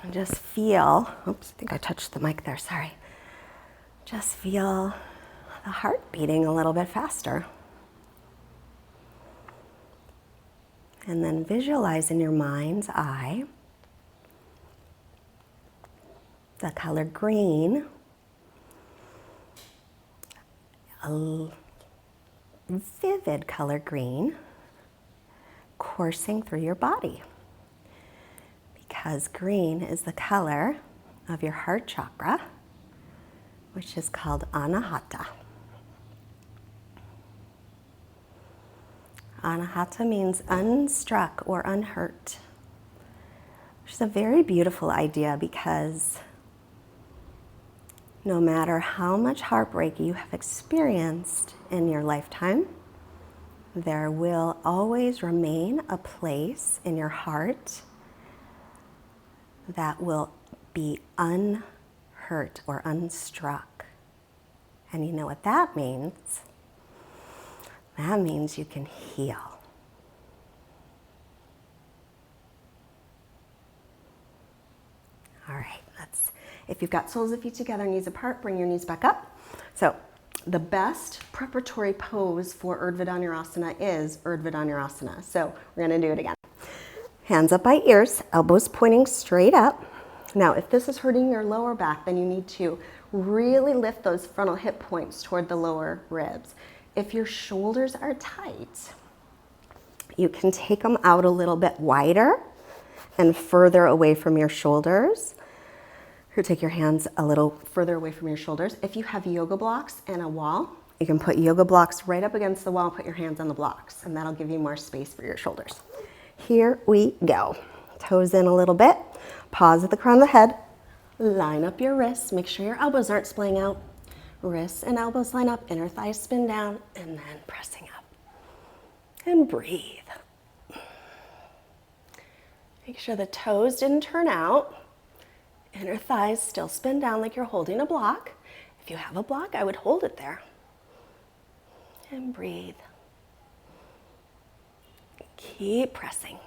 And just feel, oops, I think I touched the mic there, sorry. Just feel the heart beating a little bit faster. And then visualize in your mind's eye the color green, a vivid color green, coursing through your body. Because green is the color of your heart chakra, which is called Anahata. Anahata means unstruck or unhurt, which is a very beautiful idea because no matter how much heartbreak you have experienced in your lifetime, there will always remain a place in your heart that will be unhurt or unstruck. And you know what that means? That means you can heal. All right, if you've got soles of feet together, knees apart, bring your knees back up. So the best preparatory pose for Urdhvadhanarasana is Urdhvadhanarasana. So we're going to do it again. Hands up by ears, elbows pointing straight up. Now, if this is hurting your lower back, then you need to really lift those frontal hip points toward the lower ribs. If your shoulders are tight, you can take them out a little bit wider and further away from your shoulders. Or take your hands a little further away from your shoulders. If you have yoga blocks and a wall, you can put yoga blocks right up against the wall and put your hands on the blocks, and that'll give you more space for your shoulders. Here we go. Toes in a little bit. Pause at the crown of the head. Line up your wrists. Make sure your elbows aren't splaying out. Wrists and elbows line up. Inner thighs spin down, and then pressing up. And breathe. Make sure the toes didn't turn out. Inner thighs still spin down like you're holding a block. If you have a block, I would hold it there. And breathe. Keep pressing.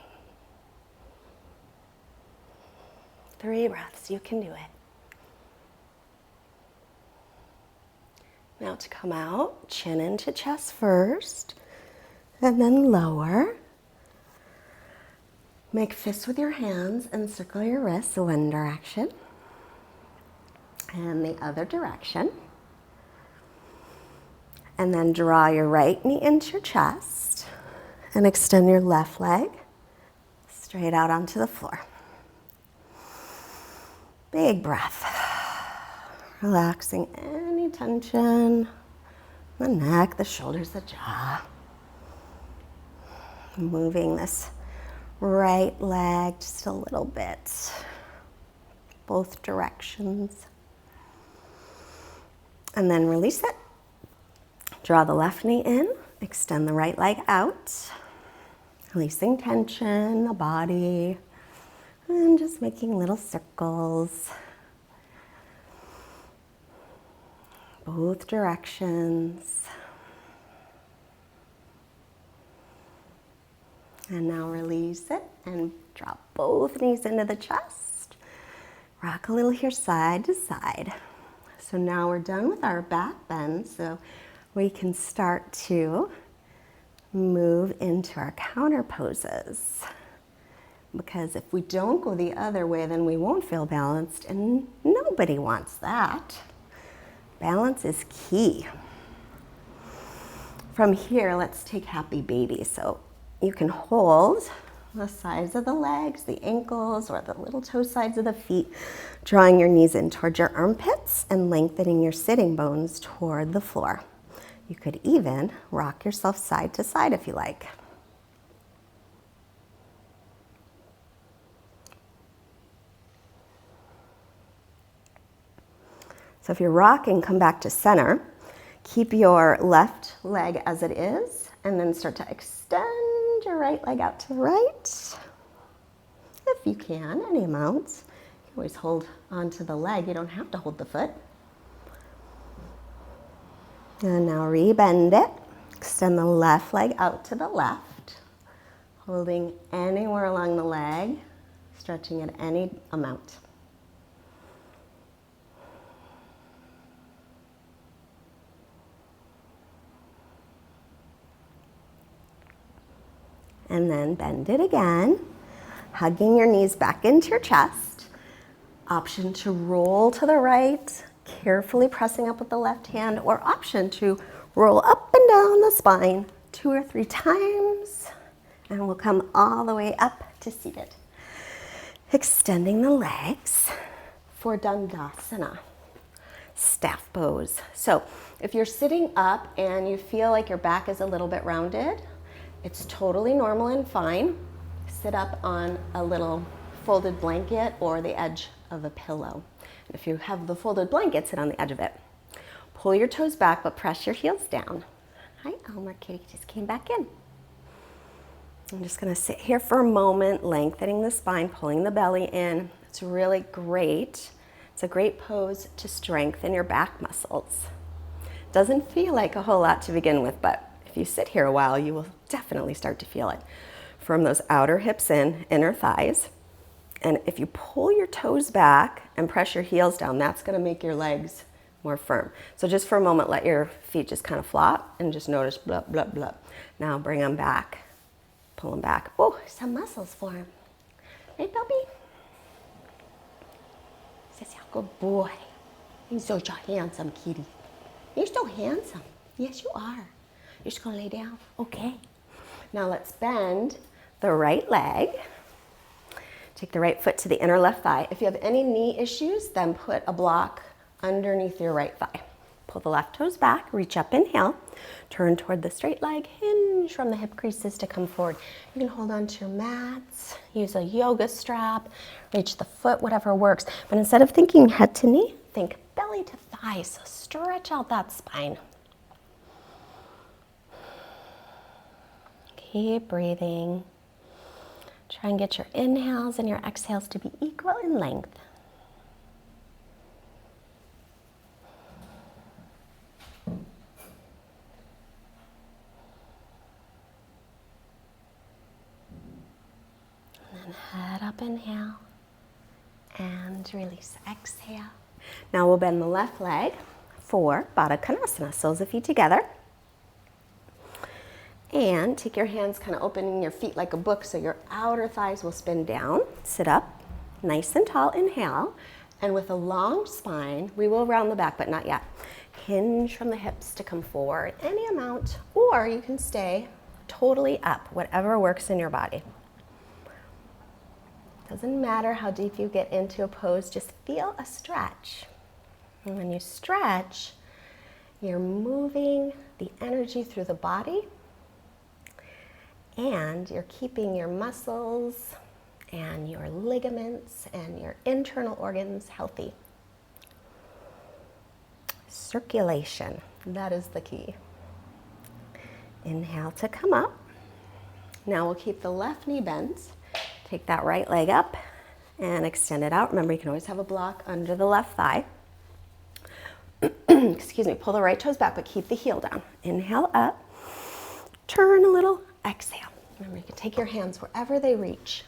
3 breaths, you can do it. Now to come out, chin into chest first, and then lower. Make fists with your hands and circle your wrists one direction and the other direction. And then draw your right knee into your chest and extend your left leg straight out onto the floor. Big breath. Relaxing any tension, the neck, the shoulders, the jaw. Moving this right leg just a little bit, both directions. And then release it. Draw the left knee in, extend the right leg out, releasing tension, the body, and just making little circles. Both directions. And now release it and drop both knees into the chest. Rock a little here side to side. So now we're done with our back bend, so we can start to move into our counter poses. Because if we don't go the other way, then we won't feel balanced, and nobody wants that. Balance is key. From here, let's take happy baby. So you can hold the sides of the legs, the ankles, or the little toe sides of the feet, drawing your knees in towards your armpits and lengthening your sitting bones toward the floor. You could even rock yourself side to side if you like. So if you're rocking, come back to center. Keep your left leg as it is, and then start to extend your right leg out to the right. If you can, any amount. You can always hold onto the leg. You don't have to hold the foot. And now rebend it. Extend the left leg out to the left, holding anywhere along the leg, stretching at any amount. And then bend it again, hugging your knees back into your chest. Option to roll to the right, carefully pressing up with the left hand, or option to roll up and down the spine 2 or 3 times, and we'll come all the way up to seated. Extending the legs for Dandasana, staff pose. So if you're sitting up and you feel like your back is a little bit rounded, it's totally normal and fine. Sit up on a little folded blanket or the edge of a pillow. And if you have the folded blanket, sit on the edge of it. Pull your toes back, but press your heels down. Hi, Elmer Kitty just came back in. I'm just gonna sit here for a moment, lengthening the spine, pulling the belly in. It's really great. It's a great pose to strengthen your back muscles. Doesn't feel like a whole lot to begin with, but if you sit here a while, you will definitely start to feel it. From those outer hips in, inner thighs. And if you pull your toes back and press your heels down, that's gonna make your legs more firm. So just for a moment, let your feet just kind of flop and just notice blah, blah, blah. Now bring them back, pull them back. Oh, some muscles for him. Right, Bubby? Says, yeah, good boy. You're such a handsome kitty. You're so handsome. Yes, you are. You're just gonna lay down? Okay. Now let's bend the right leg. Take the right foot to the inner left thigh. If you have any knee issues, then put a block underneath your right thigh. Pull the left toes back, reach up, inhale. Turn toward the straight leg, hinge from the hip creases to come forward. You can hold on to your mats, use a yoga strap, reach the foot, whatever works. But instead of thinking head to knee, think belly to thigh. So stretch out that spine. Keep breathing. Try and get your inhales and your exhales to be equal in length. And then head up, inhale, and release, exhale. Now we'll bend the left leg for Badakanasana, soles of feet together. And take your hands kind of opening your feet like a book so your outer thighs will spin down. Sit up, nice and tall, inhale. And with a long spine, we will round the back, but not yet. Hinge from the hips to come forward any amount, or you can stay totally up, whatever works in your body. Doesn't matter how deep you get into a pose, just feel a stretch. And when you stretch, you're moving the energy through the body, and you're keeping your muscles and your ligaments and your internal organs healthy. Circulation, that is the key. Inhale to come up. Now we'll keep the left knee bent. Take that right leg up and extend it out. Remember, you can always have a block under the left thigh. Excuse me, pull the right toes back, but keep the heel down. Inhale up, turn a little, exhale. Remember, you can take your hands wherever they reach,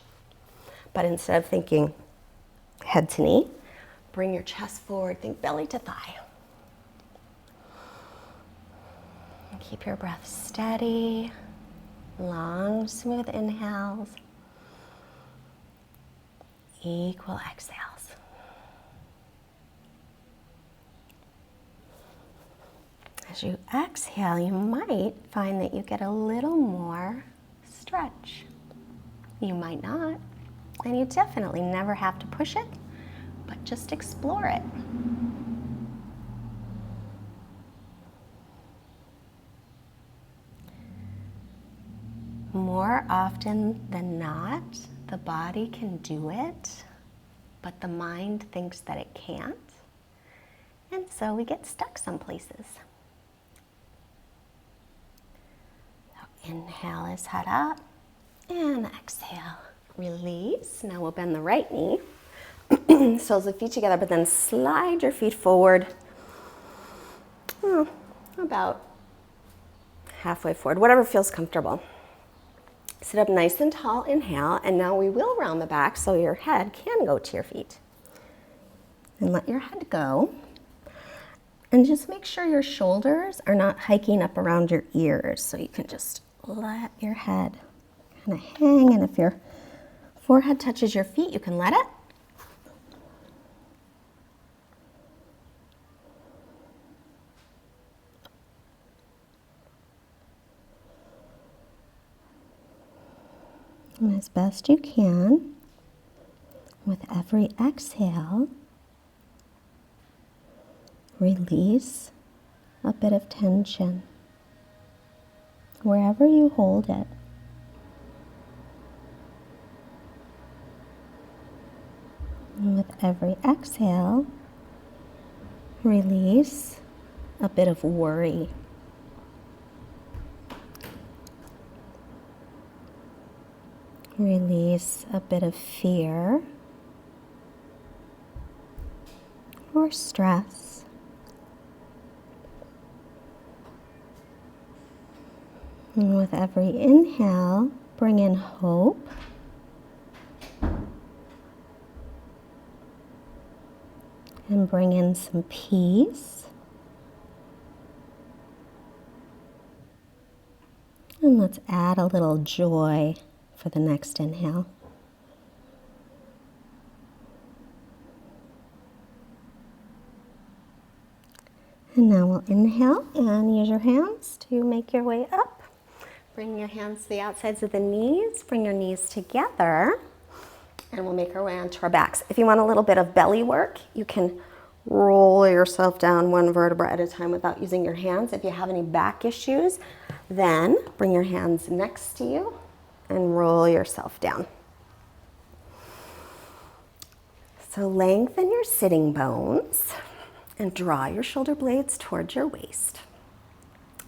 but instead of thinking head to knee, bring your chest forward, think belly to thigh. And keep your breath steady, long, smooth inhales, equal exhales. As you exhale, you might find that you get a little more stretch. You might not, and you definitely never have to push it, but just explore it. More often than not, the body can do it, but the mind thinks that it can't, and so we get stuck some places. Inhale is head up, and exhale, release. Now we'll bend the right knee, soles of feet together, but then slide your feet forward, about halfway forward, whatever feels comfortable. Sit up nice and tall, inhale, and now we will round the back so your head can go to your feet. And let your head go. And just make sure your shoulders are not hiking up around your ears, so you can just let your head kind of hang, and if your forehead touches your feet, you can let it. And as best you can, with every exhale, release a bit of tension wherever you hold it. And with every exhale, release a bit of worry. Release a bit of fear or stress. And with every inhale, bring in hope. And bring in some peace. And let's add a little joy for the next inhale. And now we'll inhale and use your hands to make your way up. Bring your hands to the outsides of the knees. Bring your knees together. And we'll make our way onto our backs. If you want a little bit of belly work, you can roll yourself down one vertebra at a time without using your hands. If you have any back issues, then bring your hands next to you and roll yourself down. So lengthen your sitting bones and draw your shoulder blades towards your waist.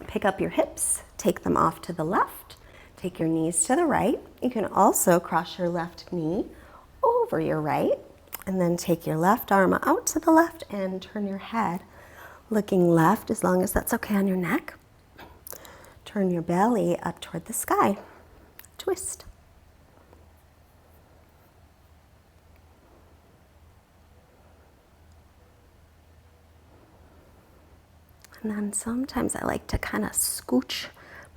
Pick up your hips, take them off to the left, take your knees to the right. You can also cross your left knee over your right, and then take your left arm out to the left and turn your head looking left, as long as that's okay on your neck. Turn your belly up toward the sky. Twist. And then sometimes I like to kind of scooch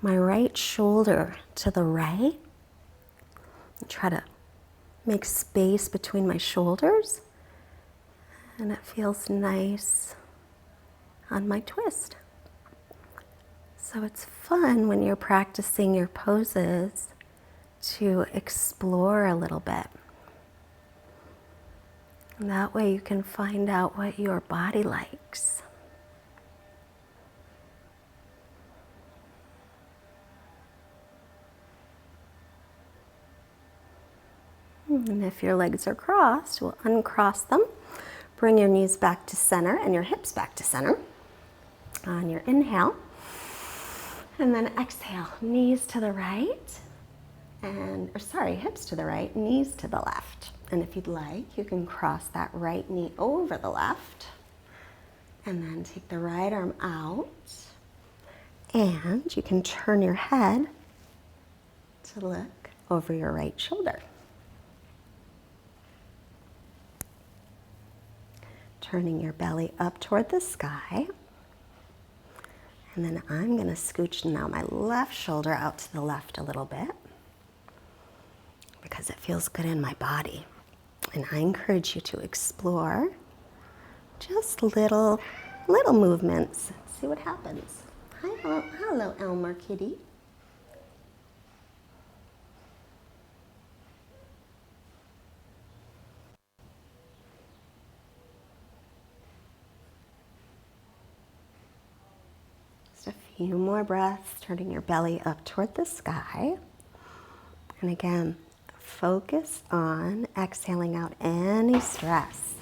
my right shoulder to the right. Try to make space between my shoulders, and it feels nice on my twist. So it's fun when you're practicing your poses to explore a little bit. And that way you can find out what your body likes. And if your legs are crossed, we'll uncross them. Bring your knees back to center and your hips back to center on your inhale. And then exhale, knees to the right, hips to the right, knees to the left. And if you'd like, you can cross that right knee over the left. And then take the right arm out. And you can turn your head to look over your right shoulder. Turning your belly up toward the sky. And then I'm going to scooch now my left shoulder out to the left a little bit because it feels good in my body. And I encourage you to explore just little movements. See what happens. Hi, hello, Elmer Kitty. Just a few more breaths, turning your belly up toward the sky. And again, focus on exhaling out any stress.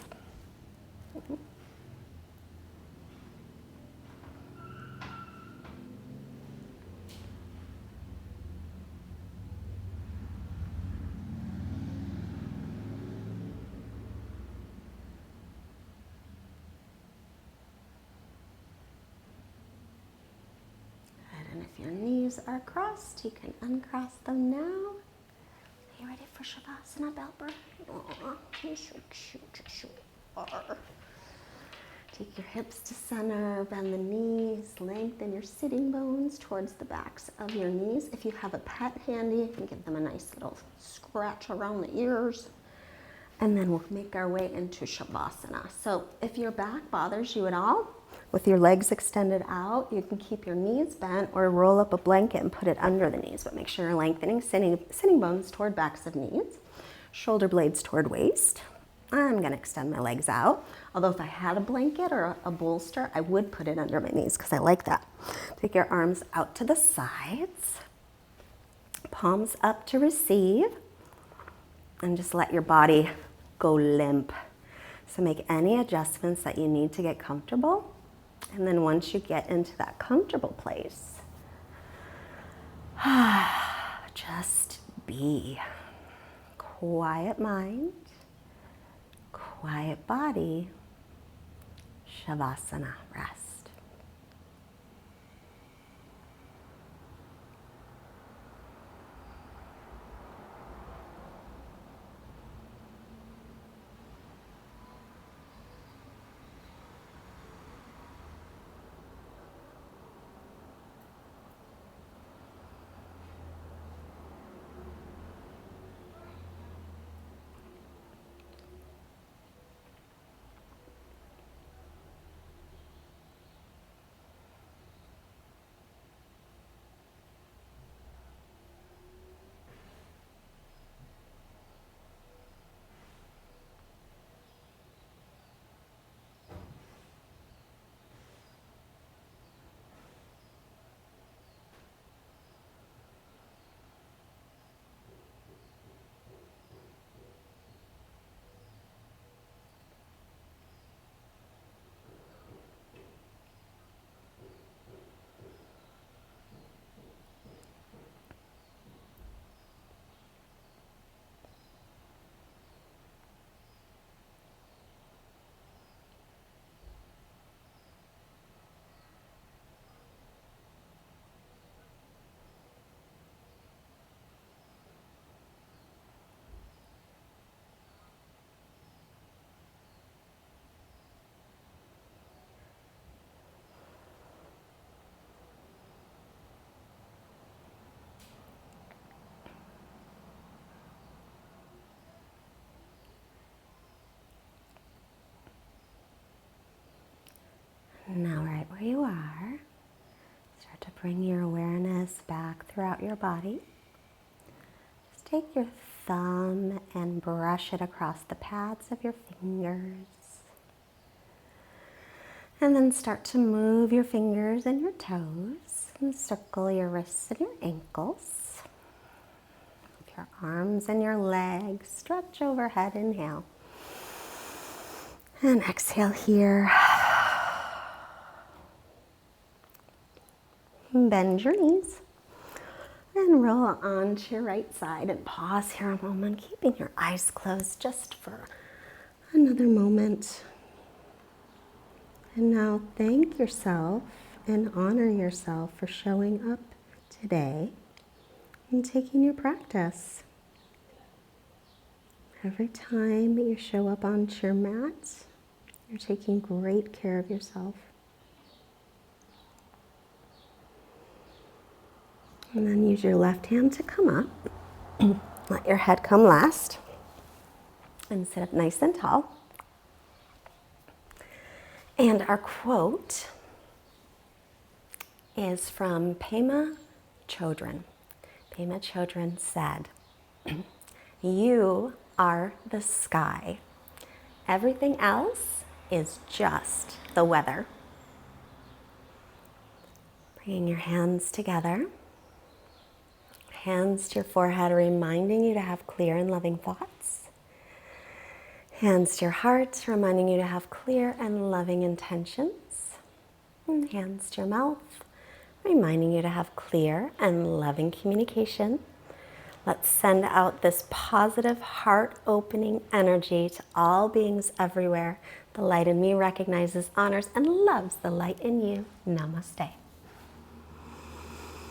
And if your knees are crossed, you can uncross them now. Are you ready for Shavasana, Belper? Aw, you're so cute, Take your hips to center, bend the knees, lengthen your sitting bones towards the backs of your knees. If you have a pet handy, you can give them a nice little scratch around the ears. And then we'll make our way into Shavasana. So if your back bothers you at all, with your legs extended out, you can keep your knees bent or roll up a blanket and put it under the knees, but make sure you're lengthening sitting bones toward backs of knees, shoulder blades toward waist. I'm going to extend my legs out. Although if I had a blanket or a bolster, I would put it under my knees because I like that. Take your arms out to the sides, palms up to receive, and just let your body go limp. So make any adjustments that you need to get comfortable. And then once you get into that comfortable place, just be. Quiet mind, quiet body, Shavasana, rest. Now, right where you are, start to bring your awareness back throughout your body. Just take your thumb and brush it across the pads of your fingers. And then start to move your fingers and your toes and circle your wrists and your ankles. Move your arms and your legs. Stretch overhead, inhale. And exhale here. Bend your knees and roll onto your right side and pause here a moment, keeping your eyes closed just for another moment. And now thank yourself and honor yourself for showing up today and taking your practice. Every time that you show up onto your mat, you're taking great care of yourself. And then use your left hand to come up. Let your head come last. And sit up nice and tall. And our quote is from Pema Chodron. Pema Chodron said, "You are the sky. Everything else is just the weather." Bringing your hands together. Hands to your forehead, reminding you to have clear and loving thoughts. Hands to your heart, reminding you to have clear and loving intentions. And hands to your mouth, reminding you to have clear and loving communication. Let's send out this positive, heart-opening energy to all beings everywhere. The light in me recognizes, honors, and loves the light in you. Namaste.